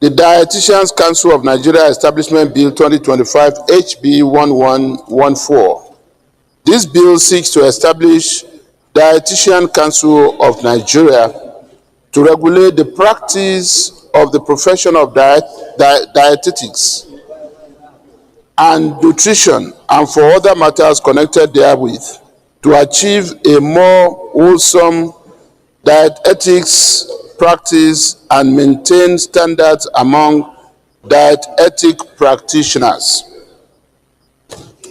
the Dieticians Council of Nigeria Establishment Bill 2025 HB 1114. This bill seeks to establish Dietitian Council of Nigeria to regulate the practice of the profession of dietetics and nutrition, and for other matters connected therewith, to achieve a more wholesome dietetics practice and maintain standards among dietetic practitioners.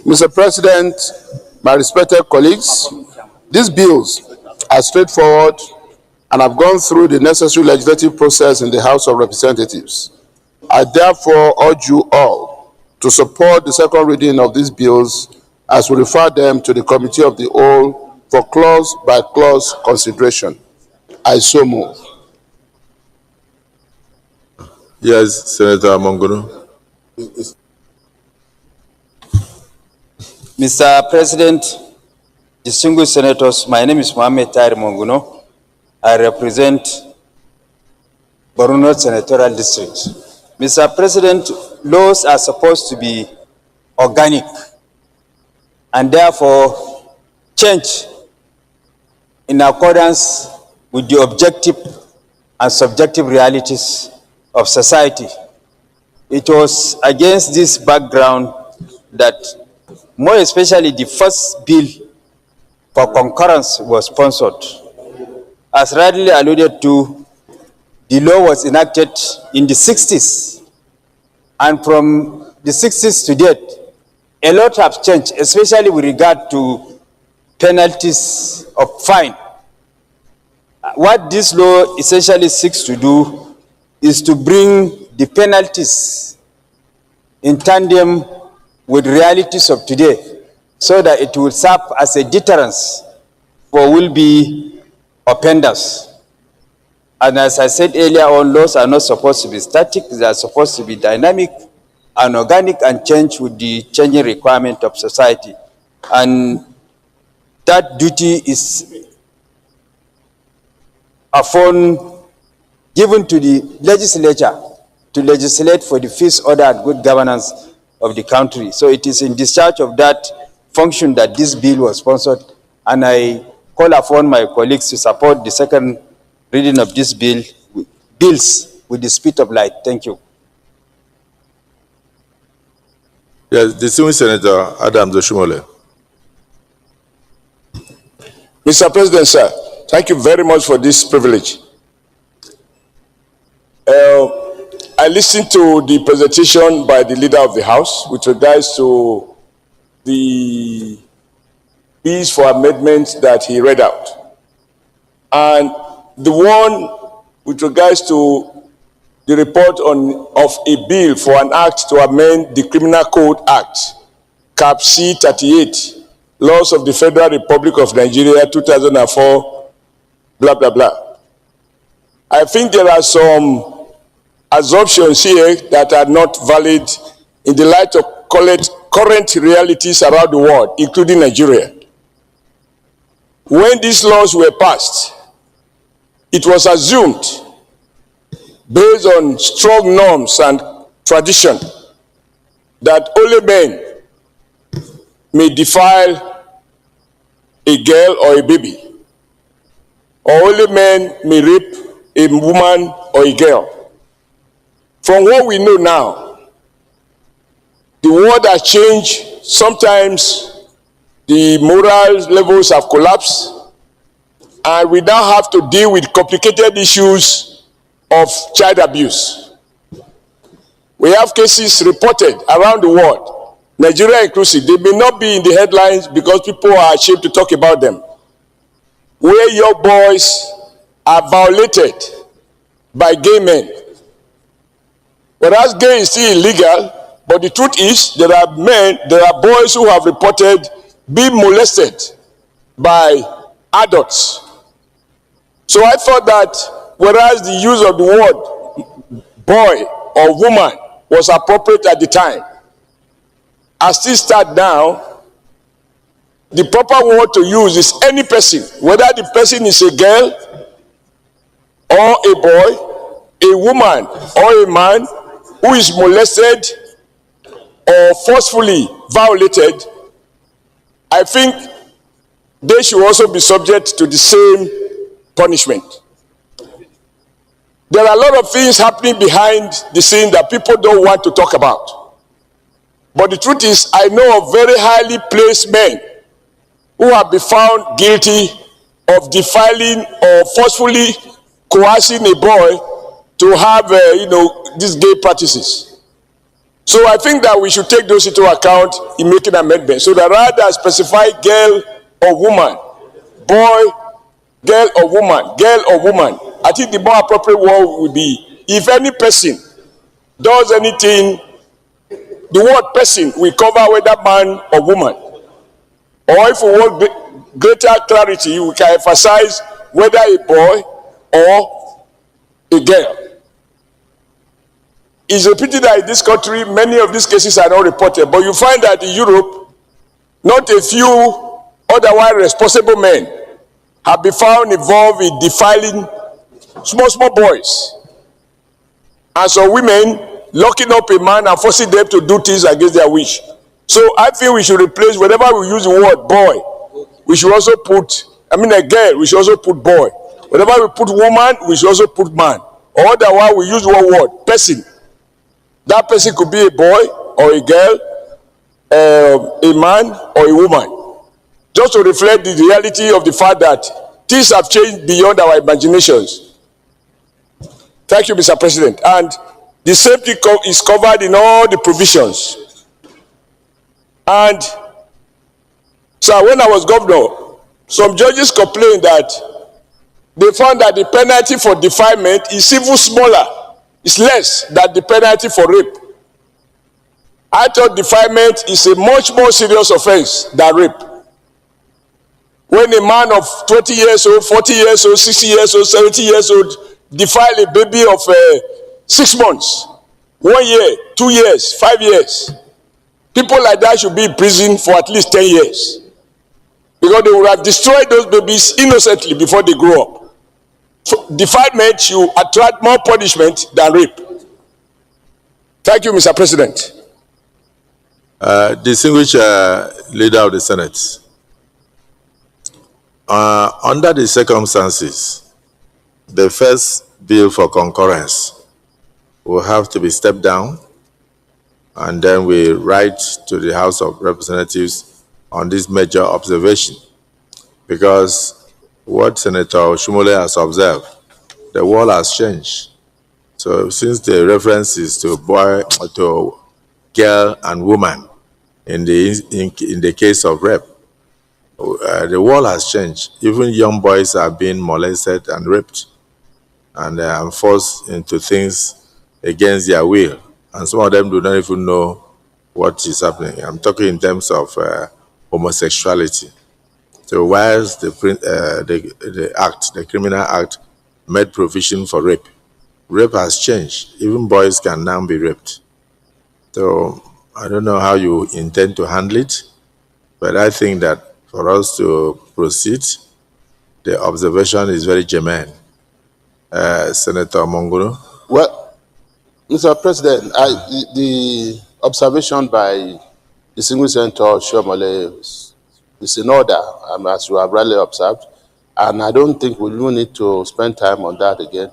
Mr. President, my respected colleagues, these bills are straightforward and have gone through the necessary legislative process in the House of Representatives. I therefore urge you all to support the second reading of these bills as we refer them to the Committee of the Whole for clause-by-clause consideration. I so move. Yes, Senator Mongono. Mr. President, distinguished senators, my name is Mohamed Tahir Mongono. I represent Borno Senatorial District. Mr. President, laws are supposed to be organic and therefore change in accordance with the objective and subjective realities of society. It was against this background that, more especially, the first bill for concurrence was sponsored. As rightly alluded to, the law was enacted in the 60s, and from the 60s to date, a lot have changed, especially with regard to penalties of fine. What this law essentially seeks to do is to bring the penalties in tandem with realities of today, so that it will serve as a deterrence for will-be offenders. And as I said earlier on, laws are not supposed to be static, they are supposed to be dynamic and organic and change with the changing requirement of society. And that duty is given to the legislature to legislate for the peace, order, and good governance of the country. So it is in discharge of that function that this bill was sponsored, and I call upon my colleagues to support the second reading of this bills with the speed of light. Thank you. Yes, distinguished Senator Adam Doshimole. Mr. President, sir, thank you very much for this privilege. I listened to the presentation by the leader of the House with regards to the bills for amendments that he read out. And the one with regards to the report of a bill for an act to amend the Criminal Code Act, Cap C 38, Laws of the Federal Republic of Nigeria, 2004, blah, blah, blah. I think there are some assumptions here that are not valid in the light of current realities around the world, including Nigeria. When these laws were passed, it was assumed, based on strong norms and tradition, that only men may defile a girl or a baby, or only men may rape a woman or a girl. From what we know now, the world has changed. Sometimes the moral levels have collapsed, and we now have to deal with complicated issues of child abuse. We have cases reported around the world, Nigeria inclusive. They may not be in the headlines because people are ashamed to talk about them, where young boys are violated by gay men. Whereas gay is still illegal, but the truth is there are boys who have reported being molested by adults. So I thought that whereas the use of the word boy or woman was appropriate at the time, as things start now, the proper word to use is any person, whether the person is a girl or a boy a woman or a man who is molested or forcefully violated, I think they should also be subject to the same punishment. There are a lot of things happening behind the scene that people don't want to talk about. But the truth is, I know of very highly placed men who have been found guilty of defiling or forcefully coercing a boy to have, these gay practices. So I think that we should take those into account in making amendments. So that rather specify girl or woman, boy, girl or woman, I think the more appropriate word would be, if any person does anything, the word person will cover whether man or woman. Or if we want greater clarity, we can emphasize whether a boy or a girl. It's a pity that in this country, many of these cases are not reported, but you find that in Europe, not a few otherwise responsible men have been found involved in defiling small boys. And so women locking up a man and forcing them to do things against their wish. So I think we should replace, whenever we use the word boy, we should also put, a girl, we should also put boy. Whenever we put woman, we should also put man. Or otherwise we use one word, person. That person could be a boy or a girl, a man or a woman. Just to reflect the reality of the fact that things have changed beyond our imaginations. Thank you, Mr. President. And the same thing is covered in all the provisions. And so when I was governor, some judges complained that they found that the penalty for defilement is even smaller. It's less than the penalty for rape. I thought defilement is a much more serious offense than rape. When a man of 20 years old, 40 years old, 60 years old, 70 years old defile a baby of 6 months, 1 year, 2 years, 5 years, people like that should be in prison for at least 10 years. Because they would have destroyed those babies innocently before they grow up. So defilement should attract more punishment than rape. Thank you, Mr. President. Distinguished Leader of the Senate, under the circumstances, the first bill for concurrence will have to be stepped down, and then we write to the House of Representatives on this major observation, because what Senator Oshomole has observed, the world has changed. So since the reference is to boy, to girl and woman in the case of rape, the world has changed. Even young boys are being molested and raped and forced into things against their will. And some of them do not even know what is happening. I'm talking in terms of homosexuality. So whilst the criminal act made provision for rape, rape has changed. Even boys can now be raped. So I don't know how you intend to handle it, but I think that for us to proceed, the observation is very germane. Senator Mongoro. Well, Mr. President, the observation by distinguished Senator Oshomole is in order, as you have rightly observed, and I don't think we will need to spend time on that again.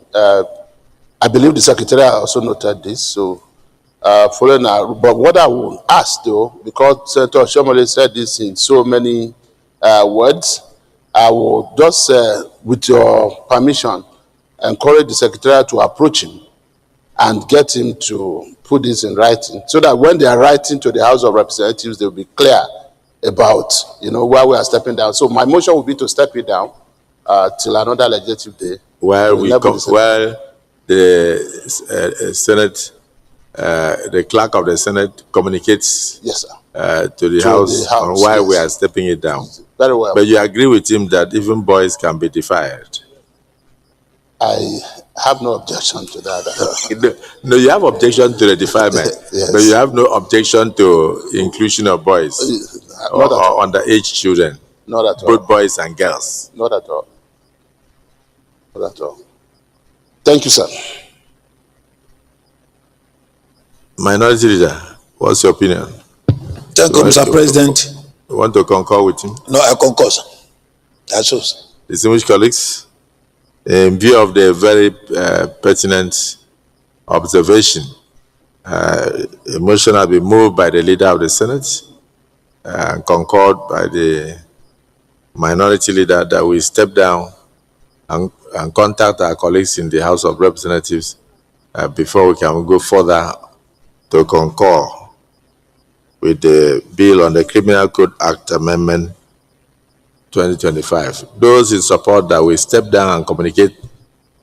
I believe the Secretary also noted this, so following our, but what I will ask though, because Senator Oshomole said this in so many words, I will just, with your permission, encourage the Secretary to approach him and get him to put this in writing, so that when they are writing to the House of Representatives, they will be clear about, why we are stepping down. So my motion will be to step it down till another legislative day. While the Senate, the clerk of the Senate communicates, yes, sir, to the House on why, yes, we are stepping it down. Very well. But you agree with him that even boys can be defiled? I have no objection to that. No, you have objection to the defilement, yes, but you have no objection to inclusion of boys or underage children. Not at all. Both boys and girls. Not at all. Not at all. Thank you, sir. Minority Leader, what's your opinion? Thank you, Mr. President. You want to concur with him? No, I concur, sir. That's all, sir. Distinguished colleagues, in view of the very pertinent observation, a motion has been moved by the Leader of the Senate and concurred by the Minority Leader that we step down and contact our colleagues in the House of Representatives before we can go further to concur with the bill on the Criminal Code Act Amendment 2025. Those in support that we step down and communicate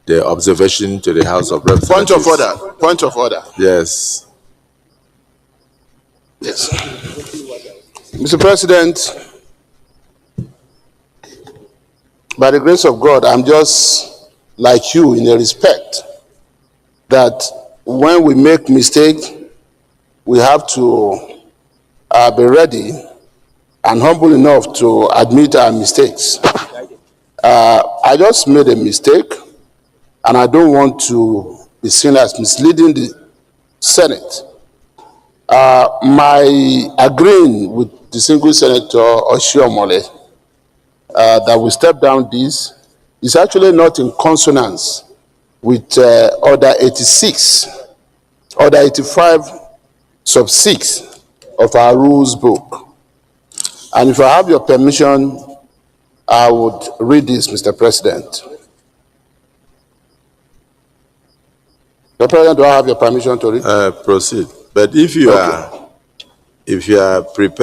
the observation to the House of Representatives. Point of order. Point of order. Yes. Yes. Mr. President, by the grace of God, I'm just like you in a respect that when we make mistake, we have to be ready and humble enough to admit our mistakes. I just made a mistake, and I don't want to be seen as misleading the Senate. My agreeing with distinguished Senator Oshiomhole that we step down this is actually not in consonance with Order 86, Order 85, sub 6 of our rules book. And if I have your permission, I would read this, Mr. President. Mr. President, do I have your permission to read? Proceed. But if you are prepared